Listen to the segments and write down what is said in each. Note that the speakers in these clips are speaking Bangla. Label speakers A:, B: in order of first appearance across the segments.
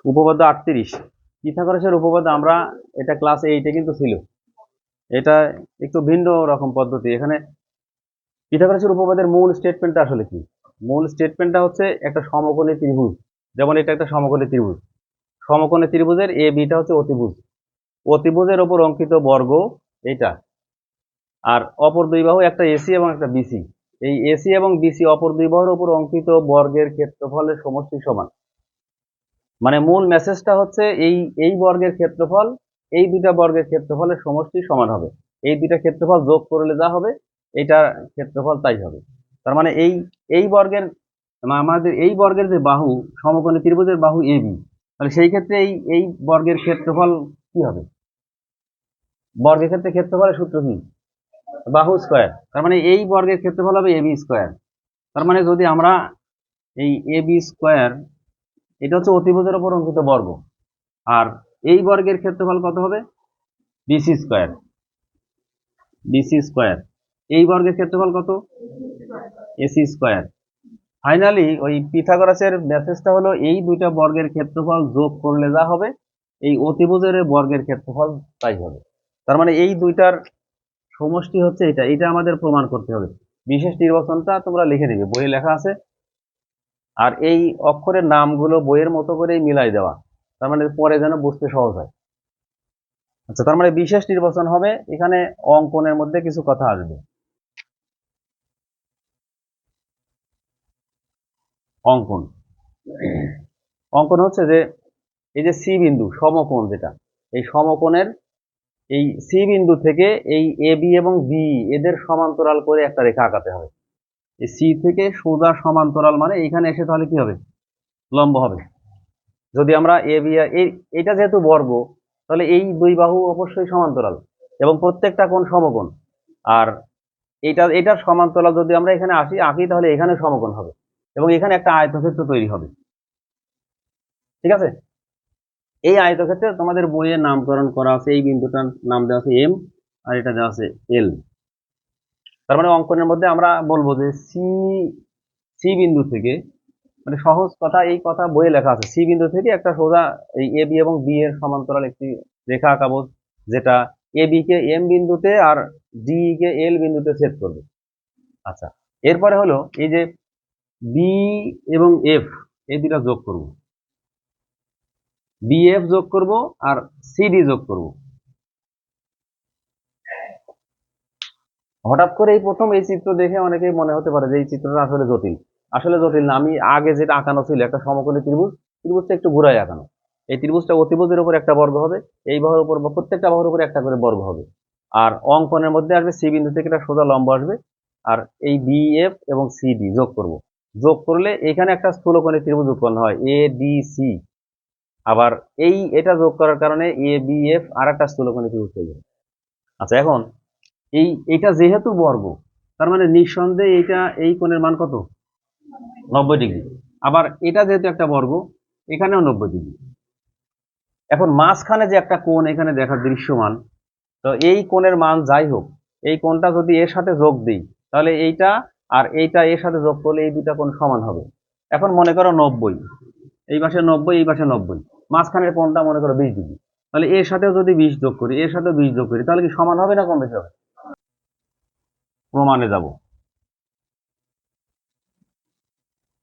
A: উপপাদ্য 38, পিথাগোরাসের উপপাদ্য আমরা এটা ক্লাস 8-এ কিন্তু ছিল। এটা একটু ভিন্ন রকম পদ্ধতি। এখানে পিথাগোরাসের উপপাদ্যের মূল স্টেটমেন্টটা আসলে কি? মূল স্টেটমেন্টটা হচ্ছে একটা সমকোণী ত্রিভুজ, যেমন এটা একটা সমকোণী ত্রিভুজ। সমকোণী ত্রিভুজের এ বিটা হচ্ছে অতিভুজ, অতিভুজের ওপর অঙ্কিত বর্গ এটা, আর অপর দুই বাহু একটা এসি এবং একটা বিসি। এই এসি এবং বিসি অপর দুই বাহুর উপর অঙ্কিত বর্গের ক্ষেত্রফলের সমষ্টি সমান। মানে মূল মেসেজটা হচ্ছে এই এই বর্গের ক্ষেত্রফল এই দুইটা বর্গের ক্ষেত্রফলের সমষ্টি সমান হবে। এই দুইটা ক্ষেত্রফল যোগ করলে যা হবে এটার ক্ষেত্রফল তাই হবে। তার মানে এই এই বর্গের আমাদের এই বর্গের যে বাহু সমকোণী ত্রিভুজের বাহু এবি, তাহলে সেই ক্ষেত্রে এই এই বর্গের ক্ষেত্রফল কি হবে? বর্গের ক্ষেত্রে ক্ষেত্রফলের সূত্র কি? বাহু স্কয়ার। তার মানে এই বর্গের ক্ষেত্রফল হবে এবি স্কয়ার। তার মানে যদি আমরা এই এবি স্কয়ার, এটা হচ্ছে অতিভুজের উপর অঙ্কিত বর্গ, আর এই বর্গের ক্ষেত্রফল কত হবে? BC square. বিসি স্কয়ার এই বর্গের ক্ষেত্রফল কত? AC square. ফাইনালি ওই পিথাগোরাসের মেসেজটা হলো এই দুইটা বর্গের ক্ষেত্রফল যোগ করলে যা হবে এই অতিভুজের বর্গের ক্ষেত্রফল তাই হবে। তার মানে এই দুইটার সমষ্টি হচ্ছে এটা, এটা আমাদের প্রমাণ করতে হবে। বিশেষ নির্বাচনটা তোমরা লিখে দিবে, বইয়ে লেখা আছে। আর এই অক্ষরের নামগুলো বইয়ের মতো করেই মিলাই দেওয়া, তার মানে পরে যেন বুঝতে সহজ হয়। আচ্ছা, তার মানে বিশেষ নির্বাচন হবে এখানে অঙ্কনের মধ্যে কিছু কথা আসবে। অঙ্কন অঙ্কন হচ্ছে যে এই যে সি বিন্দু সমকোণ, যেটা এই সমকোণের এই সি বিন্দু থেকে এই এ বি এবং বি এদের সমান্তরাল করে একটা রেখা আঁকাতে হবে। এই সি থেকে সোজা সমান্তরাল মানে এখানে এসে তাহলে কি হবে? লম্ব হবে। যদি আমরা এ বি এটা যেহেতু বর্গ, তাহলে এই দুই বাহু অবশ্যই সমান্তরাল এবং প্রত্যেকটা কোণ সমকোণ। আর এটার সমান্তরাল যদি আমরা এখানে আঁকি তাহলে এখানে সমকোণ হবে এবং এখানে একটা আয়তক্ষেত্র তৈরি হবে। ঠিক আছে? এই আয়তক্ষেত্রে তোমাদের বইয়ে নামকরণ করা আছে, এই বিন্দুটার নাম দেওয়া আছে এম আর এটা দেওয়া আছে এল। তার মানে অঙ্কনের মধ্যে আমরা বলবো যে সি সি বিন্দু থেকে, মানে সহজ কথা, এই কথা বইয়ে লেখা আছে, সি বিন্দু থেকে একটা সোজা এই এ বি এবং বি এর সমান্তরাল একটি রেখা আঁকাবো, যেটা এ বি কে এম বিন্দুতে আর ডি কে এল বিন্দুতে ছেদ করবে। আচ্ছা, এরপরে হলো এই যে বি এবং এফ এই দুটা যোগ করব, বি এফ যোগ করব আর সিডি যোগ করব। হঠাৎ করে এই প্রথম এই চিত্র দেখে অনেকেই মনে হতে পারে যে এই চিত্রটা আসলে জটিল। আসলে জটিল না, আমি আগে যেটা আঁকানো ছিল একটা সমকোণী ত্রিভুজ, ত্রিভুজটা একটু ঘুরাই আঁকানো। এই ত্রিভুজটা অতিভুজের উপর একটা বর্গ হবে, এই বাহুর উপর বা প্রত্যেকটা বাহুর উপর একটা করে বর্গ হবে। আর অঙ্কনের মধ্যে আসবে সি বিন্দু থেকে একটা সোজা লম্ব আসবে, আর এই বি এফ এবং সিডি যোগ করব। যোগ করলে এখানে একটা স্থূলকোণী ত্রিভুজ উৎপন্ন হয় এ ডি সি। আবার এটা যোগ করার কারণে এ বি এফ আর একটা স্থূলকোণী ত্রিভুজ তৈরি হয়। আচ্ছা, এখন এটা যেহেতু বর্গ, তার মানে নিঃসন্দেহে এই কোণের মান কত? 90 ডিগ্রি। আবার এটা যেহেতু একটা বর্গ, এখানেও 90 ডিগ্রি। এখন মাঝখানে যে একটা কোণ এখানে দেখার দৃশ্যমান, তো এই কোণের মান যাই হোক, এই কোণটা যদি এর সাথে যোগ দিই তাহলে এইটা আর এইটা এর সাথে যোগ করলে এই দুটা কোণ সমান হবে। এখন মনে করো 90, এই পাশে 90, এই পাশে 90, মাঝখানের কোণটা মনে করো 20 ডিগ্রি। তাহলে এর সাথেও যদি 20 যোগ করি, এর সাথেও 20 যোগ করি, তাহলে কি সমান হবে না কম বেশি হবে? প্রমাণে যাব।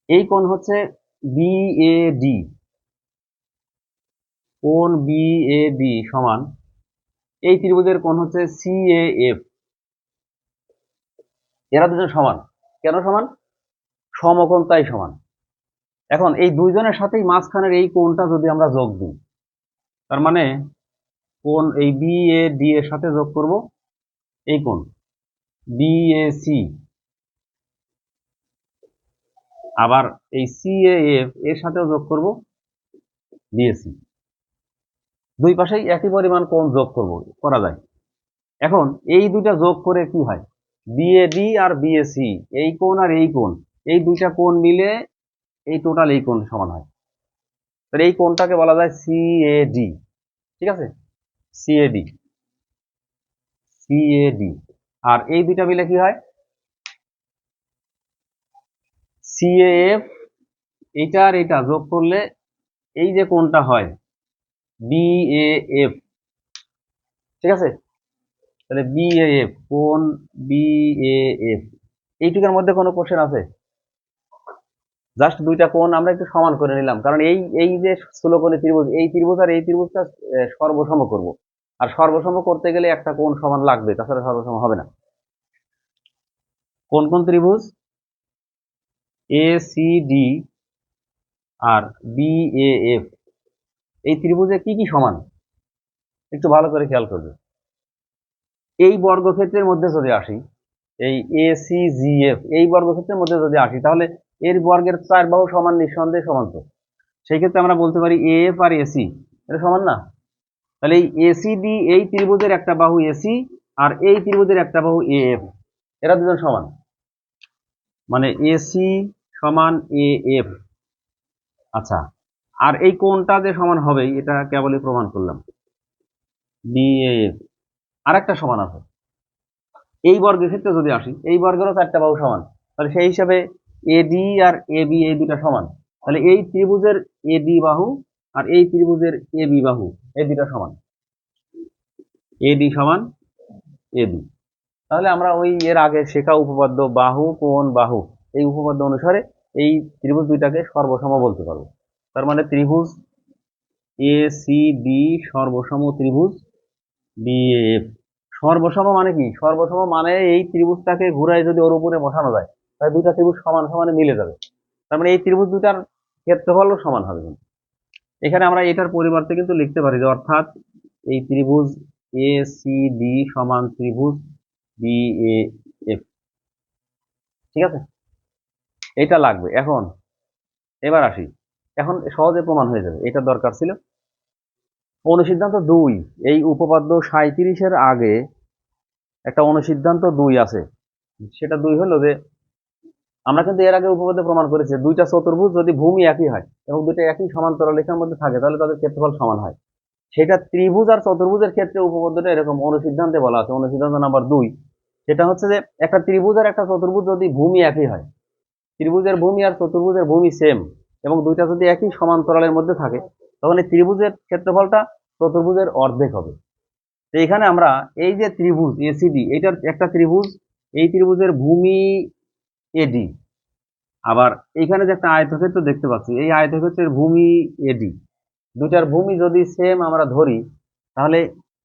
A: এই কোণ হচ্ছে বিএডি, কোণ বিএডি সমান এই ত্রিভুজের কোণ হচ্ছে সিএএফ। এরা দুজন সমান। কেন সমান? সমকোণ তাই সমান। এখন এই দুইজনের সাথেই মাঝখানের এই কোণটা যদি আমরা যোগ দিই, তার মানে কোণ এই বিএডি এর সাথে যোগ করব এই কোণ বিএসি, আবার এই সিএএফ এর সাথেও যোগ করব বিএসি। দুই পাশেই একই পরিমাণ কোণ যোগ করা যায়। এখন এই দুইটা যোগ করে কি হয়? বিএডি আর বিএসি, এই কোণ আর এই কোণ, এই দুইটা কোণ মিলে এই টোটাল এই কোণ সমান হয়। তাহলে এই কোণটাকে বলা যায় সিএডি। ঠিক আছে? CAD, CAD. আর এই দুইটা মিলে কি হয়? সিএএফ। এইটা আর এইটা যোগ করলে এই যে কোণটা হয় BAF, ঠিক আছে, তাহলে BAF কোণ BAF, এইটুকুর মধ্যে কোনো কোশ্চেন আছে? জাস্ট দুইটা কোণ আমরা একটু সমান করে নিলাম, কারণ এই এই যে স্থূলকোণী ত্রিভুজ, এই ত্রিভুজ আর এই ত্রিভুজটা সর্বসম করব, আর সর্বসম করতে গেলে একটা কোণ সমান লাগবে, তাছাড়া সর্বসম হবে না। কোন কোন ত্রিভুজ? ACD আর BAF, এই ত্রিভুজে কি কি সমান একটু ভালো করে খেয়াল করবে। এই বর্গক্ষেত্রের মধ্যে যদি আসি, এই ACGF এই বর্গক্ষেত্রের মধ্যে যদি আসি, তাহলে এর বর্গের 4 বাহু সমান, নিঃসন্দেহে সমান। তো সেই ক্ষেত্রে আমরা বলতে পারি AF আর AC এটা সমান না? তাহলে এই ACD এই ত্রিভুজের একটা বাহু AC আর এই ত্রিভুজের একটা বাহু AF, এরা দুজন সমান, মানে AC সমান AF। আচ্ছা, আর এই কোণটা যে সমান হবে এটা কেবলই প্রমাণ করলাম, BAF। আর একটা সমান আছে, এই বর্গের ক্ষেত্রে যদি আসি, এই বর্গেরও 4টা বাহু সমান, তাহলে সেই হিসাবে AD আর AB এই দুটা সমান, তাহলে এই ত্রিভুজের AD বাহু আর এই ত্রিভুজের AB বাহু এই দুটা সমান, AD সমান AB। তাহলে আমরা ওই এর আগে শেখা উপপাদ্য বাহু কোণ বাহু, এই উপপাদ্য অনুসারে এই ত্রিভুজ দুইটাকে সর্বসম বলতে পারবো। তার মানে ত্রিভুজ ACD সর্বসম ত্রিভুজ BAF। সর্বসম মানে কি? সর্বসম মানে এই ত্রিভুজটাকে ঘুরায় যদি ওর উপরে বসানো যায়, তাহলে দুইটা ত্রিভুজ সমান সমানে মিলে যাবে। তার মানে এই ত্রিভুজ দুটার ক্ষেত্রফলও সমান হবে। এখানে আমরা এটার পরিবর্তে কিন্তু লিখতে পারি যে অর্থাৎ এই ত্রিভুজ ACD সমান ত্রিভুজ BAF, ঠিক আছে, এটা লাগবে। এখন এবার আসি, এখন সহজে প্রমাণ হয়ে যাবে, এটা দরকার ছিল। অনুসিদ্ধান্ত 2, এই উপপাদ্য 37-এর আগে একটা অনুসিদ্ধান্ত 2 আছে। সেটা 2 হলো যে আমরা কিন্তু এর আগে উপপাদ্যে প্রমাণ করেছি দুইটা চতুর্ভুজ যদি ভূমি একই হয় এবং দুইটা একই সমান্তরাল রেখার মধ্যে থাকে, তাহলে তাদের ক্ষেত্রফল সমান হয়। সেটা ত্রিভুজ আর চতুর্ভুজের ক্ষেত্রে উপপাদ্যটা এরকম অনুসিদ্ধান্তে বলা আছে, অনুসিদ্ধান্ত নাম্বার 2। সেটা হচ্ছে যে একটা ত্রিভুজ আর একটা চতুর্ভুজ যদি ভূমি একই হয়, ত্রিভুজের ভূমি আর চতুর্ভুজের ভূমি সেম, এবং দুইটা যদি একই সমান্তরালের মধ্যে থাকে, তখন এই ত্রিভুজের ক্ষেত্রফলটা চতুর্ভুজের অর্ধেক হবে। তো এখানে আমরা এই যে ত্রিভুজ ACD, এটার একটা ত্রিভুজ, এই ত্রিভুজের ভূমি AD, আবার এখানে যে একটা আয়তক্ষেত্র দেখতে পাচ্ছি, এই আয়তক্ষেত্রের ভূমি AD, দুইটার ভূমি যদি সেম আমরা ধরি, তাহলে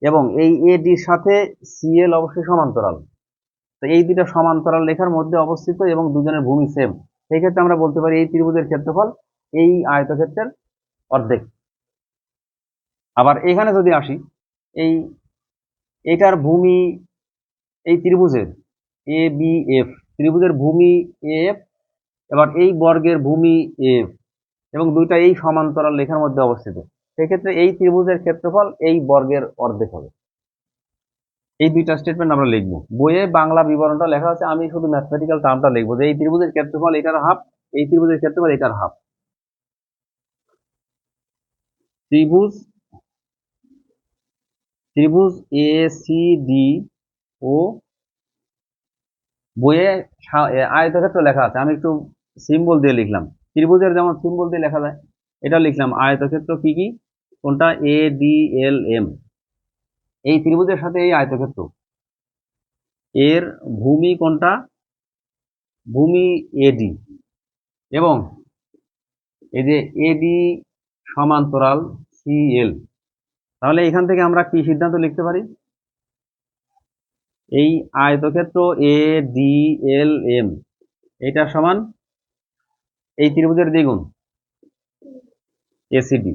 A: এবং এই ADর সাথে CL অবশ্যই সমান্তরাল, তো এই দুইটা সমান্তরাল রেখার মধ্যে অবস্থিত এবং দুজনের ভূমি সেম, সেই ক্ষেত্রে আমরা বলতে পারি এই ত্রিভুজের ক্ষেত্রফল এই আয়তক্ষেত্রের অর্ধেক। আবার এখানে যদি আসি, এই এটার ভূমি এই ত্রিভুজের ABF, ত্রিভুজের ভূমি AF, এবার এই বর্গের ভূমি AF, এবং দুইটা এই সমান্তরাল রেখার মধ্যে অবস্থিত, সেক্ষেত্রে এই ত্রিভুজের ক্ষেত্রফল এই বর্গের অর্ধেক হবে। এই দুইটা স্টেটমেন্ট আমরা লিখবো, বইয়ে বাংলা বিবরণটা লেখা আছে, আমি শুধু ম্যাথমেটিক্যাল টার্মটা লিখবো যে এই ত্রিভুজের ক্ষেত্রফল এটার হাফ, এই ত্রিভুজের ক্ষেত্রফল এটার হাফ। ত্রিভুজ ত্রিভুজ ACD ও বইয়ে আয়তক্ষেত্র লেখা আছে, আমি একটু সিম্বল দিয়ে লিখলাম, ত্রিভুজের যেমন সিম্বল দিয়ে লেখা যায়, এটা লিখলাম। আয়তক্ষেত্র কি কি? কোনটা? ADLM, এই ত্রিভুজের সাথে এই আয়তক্ষেত্র, এর ভূমি কোনটা? ভূমি AD, এবং এই যে AD সমান্তরাল CL। তাহলে এখান থেকে আমরা কি সিদ্ধান্ত লিখতে পারি? এই আয়তক্ষেত্র ADLM এটা সমান এই ত্রিভুজের দ্বিগুণ ACD।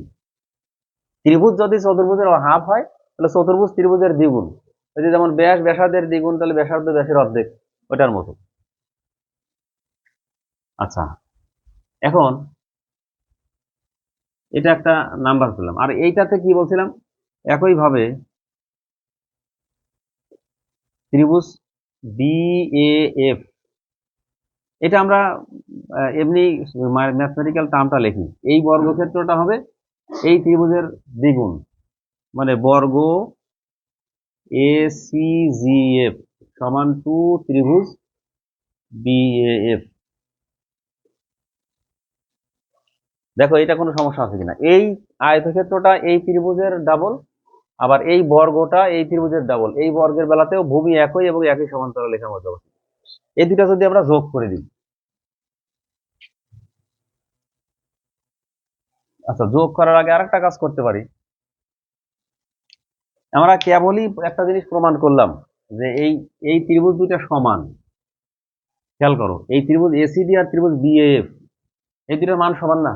A: ত্রিভুজ যদি চতুর্ভুজের হাফ হয়, তাহলে চতুর্ভুজ ত্রিভুজের দ্বিগুণ। এই যে যেমন ব্যাস ব্যাসার্ধের দ্বিগুণ, তাহলে ব্যাসার্ধ ব্যাসের অর্ধেক, ওটার মতো। আচ্ছা, এখন এটা একটা নাম্বার পেলাম, আর এইটাতে কি বলছিলাম, একইভাবে ত্রিভুজ BAF, এটা আমরা এমনি ম্যাথমেটিক্যাল টার্মটা লিখি, এই বর্গক্ষেত্রটা হবে এই ত্রিভুজের দ্বিগুণ, মানে বর্গ ACGF সমান টু ত্রিভুজ BAF। দেখো এটা কোনো সমস্যা আছে কিনা। এই আয়তক্ষেত্রটা এই ত্রিভুজের ডাবল, আবার এই বর্গটা এই ত্রিভুজের ডাবল। এই বর্গের বেলাতেও ভূমি একই এবং একই সমান্তরাল রেখার মধ্যে অবস্থিত। এই দুটা যদি আমরা যোগ করে দিই, আচ্ছা যোগ করার আগে আরেকটা কাজ করতে পারি। আমরা কেবলই একটা জিনিস প্রমাণ করলাম যে এই এই ত্রিভুজ দুইটা সমান। খেয়াল করো, এই ত্রিভুজ এসিডি আর ত্রিভুজ বিএএফ, এই দুটার মান সমান না?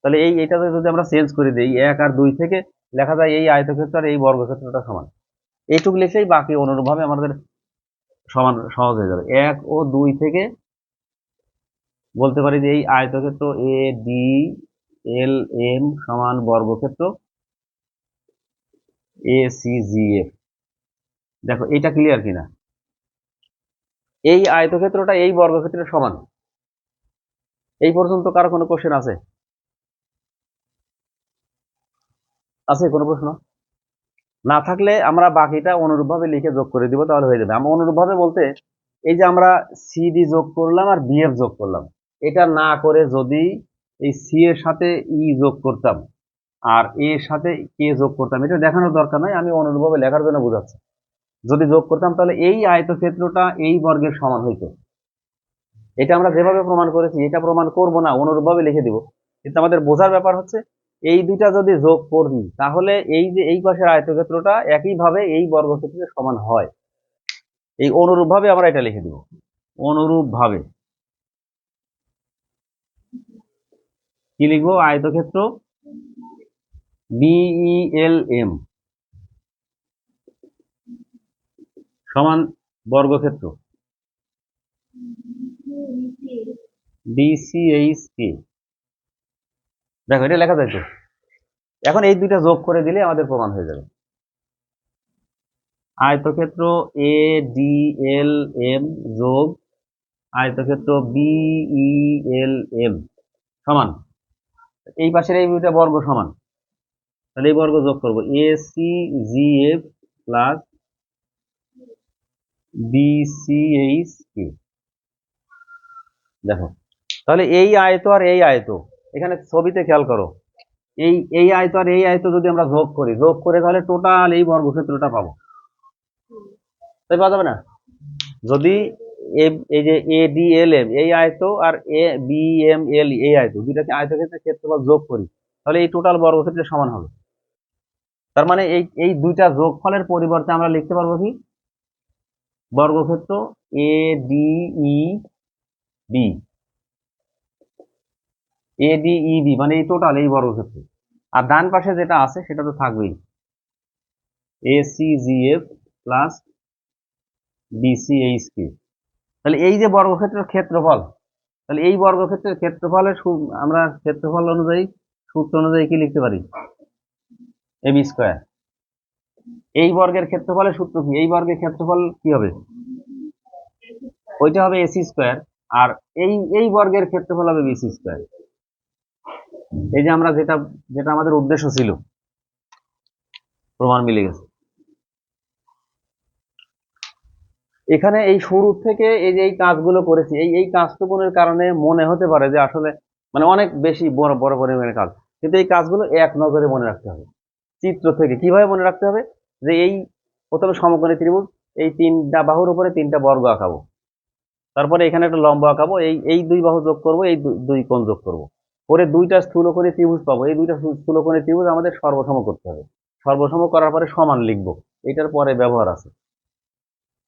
A: তাহলে এইটাতে যদি আমরা চেঞ্জ করে দিই, 1 আর 2 থেকে লেখা যায় এই আয়তক্ষেত্র আর এই বর্গক্ষেত্রটা সমান। এইটুকু লিখলেই বাকি অনুরূপভাবে আমাদের সমান সহজ হয়ে যাবে। 1 ও 2 থেকে বলতে পারি যে এই আয়তক্ষেত্র এ ডি এল এম সমান বর্গক্ষেত্র এ সি জি এফ। দেখো এটা ক্লিয়ার কিনা? এই আয়তক্ষেত্রটা এই বর্গক্ষেত্রের সমান। এই পর্যন্ত কারো কোনো কোশ্চেন আছে? আছে কোনো প্রশ্ন? না থাকলে আমরা বাকিটা অনুরূপভাবে লিখে যোগ করে দিব, তাহলে হয়ে যাবে। আমরা অনুরূপভাবে বলতে এই যে আমরা সিডি যোগ করলাম আর বিএফ যোগ করলাম, এটা না করে যদি এই সি এর সাথে ই যোগ করতাম আর এ এর সাথে কে যোগ করতাম, এটা দেখানোর দরকার নাই, আমি অনুরূপভাবে লেখার জন্য বোঝাচ্ছি। যদি যোগ করতাম তাহলে এই আয়তক্ষেত্রটা এই বর্গের সমান হইতো। এটা আমরা যেভাবে প্রমাণ করেছি এটা প্রমাণ করব না, অনুরূপভাবে লিখে দিব। কিন্তু আমাদের বোঝার ব্যাপার হচ্ছে এই দুইটা যদি যোগ করি তাহলে এই যে এই পাশের আয়তক্ষেত্রটা একইভাবে এই বর্গক্ষেত্রের সমান হয়। এই অনুরূপভাবে আমরা এটা লিখে দিব। অনুরূপভাবে কি লিখবো? আয়তক্ষেত্র বিইএলএম সমান বর্গক্ষেত্র বিসিএইচকে। দেখো এটা লেখা যায় তো। এখন এই দুইটা যোগ করে দিলে আমাদের প্রমাণ হয়ে যাবে। আয়তক্ষেত্র এ ডি এল এম যোগ আয়তক্ষেত্র বিইএল এম সমান, এই পাশের এই দুইটা বর্গ সমান, তাহলে এই বর্গ যোগ করবো A C G F plus BCH কে। দেখো তাহলে এই আয়ত আর এই আয়ত, এখানে ছবিতে খেয়াল করো, এই এই আয়ত আর এই আয়ত যদি আমরা যোগ করি, যোগ করে তাহলে টোটাল এই বর্গক্ষেত্রটা পাবো, তাই পাওয়া যাবে না? যদি এই যে এ ডি এল এম এই আয়ত আর এ বি এম এল এই আয়ত, দুইটাকে আয়তক্ষেত্রের ক্ষেত্রফল যোগ করি, তাহলে এই টোটাল বর্গক্ষেত্রের সমান হবে। তার মানে এই এই দুইটা যোগফলের পরিবর্তে আমরা লিখতে পারবো কি? বর্গক্ষেত্র A D E B, A D E B মানে এই টোটাল এই বর্গক্ষেত্র। আর ডান পাশে যেটা আছে সেটা তো থাকবেই, A C G F plus BCH কে। তাহলে এই যে বর্গক্ষেত্রের ক্ষেত্রফল, তাহলে এই বর্গক্ষেত্রের ক্ষেত্রফলের আমরা ক্ষেত্রফল অনুযায়ী সূত্র অনুযায়ী কি লিখতে পারি? A B square. এই বর্গের ক্ষেত্রফলের সূত্র কি? এই বর্গের ক্ষেত্রফল কি হবে? ওইটা হবে এসি স্কোয়ার। আর এই এই বর্গের ক্ষেত্রফল হবে বিসি স্কোয়ার। এই যে আমরা যেটা যেটা আমাদের উদ্দেশ্য ছিল, প্রমাণ মিলে গেছে। এখানে এই শুরু থেকে এই যে এই কাজগুলো করেছি, এই এই কাজটুকুনের কারণে মনে হতে পারে যে আসলে মানে অনেক বেশি বড় বড় পরিমাণের কাজ, কিন্তু এই কাজগুলো এক নজরে মনে রাখতে হবে। চিত্র থেকে কিভাবে মনে রাখতে হবে? যে এই প্রথমে সমকোণী ত্রিভুজ, এই তিনটা বাহুর উপরে তিনটা বর্গ আঁকাবো, তারপরে এখানে একটা লম্ব আঁকাবো, এই এই দুই বাহু যোগ করব, এই দুই কোণ যোগ করব, করে দুইটা স্থূলকোণী ত্রিভুজ পাবো। এই দুইটা স্থূলকোণী ত্রিভুজ আমাদের সর্বসম করতে হবে। সর্বসম করার পরে সমান লিখবো, এটার পরে ব্যবহার আছে।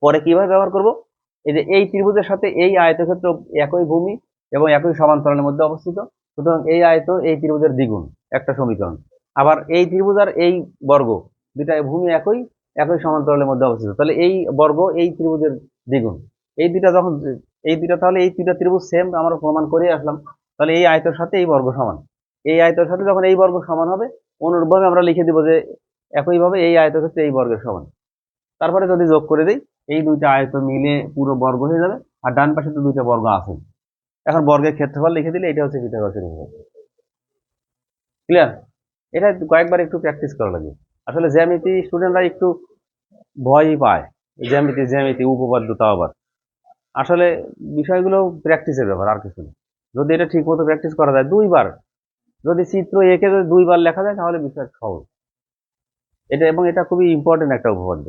A: পরে কিভাবে ব্যবহার করব? এই যে এই ত্রিভুজের সাথে এই আয়তক্ষেত্র একই ভূমি এবং একই সমান্তরালের মধ্যে অবস্থিত, সুতরাং এই আয়ত এই ত্রিভুজের দ্বিগুণ, একটা সমীকরণ। আবার এই ত্রিভুজ আর এই বর্গ দুইটা ভূমি একই একই সমান্তরালের মধ্যে অবস্থিত, তাহলে এই বর্গ এই ত্রিভুজের দ্বিগুণ। এই দুইটা যখন এই দুইটা, তাহলে এই দুইটা ত্রিভুজ সেম আমরা প্রমাণ করে আসলাম। তাহলে এই আয়তের সাথে এই বর্গ সমান, এই আয়তের সাথে যখন এই বর্গ সমান হবে, অনুরূপভাবে আমরা লিখে দিব যে একইভাবে এই আয়তক্ষেত্রে এই বর্গের সমান। তারপরে যদি যোগ করে দিই, এই দুইটা আয়ত মিলে পুরো বর্গ হয়ে যাবে। আর ডান পাশে তো দুইটা বর্গ আছে, এখন বর্গের ক্ষেত্রফল লিখে দিলে এটা হচ্ছে পিথাগোরাসের উপপাদ্য। ক্লিয়ার? এটা কয়েকবার একটু প্র্যাকটিস করা লাগে। আসলে জ্যামিতি স্টুডেন্টরা একটু ভয়ই পায়, জ্যামিতি জ্যামিতি উপপাদ্য, তাও আবার আসলে বিষয়গুলো প্র্যাকটিসের ব্যাপার, আর কিছু না। যদি এটা ঠিক মতো প্র্যাকটিস করা যায় দুইবার, যদি চিত্র একে যদি দুইবার লেখা যায় তাহলে বিষয় সহজ। এটা এবং এটা খুবই ইম্পর্টেন্ট একটা উপপাদ্য।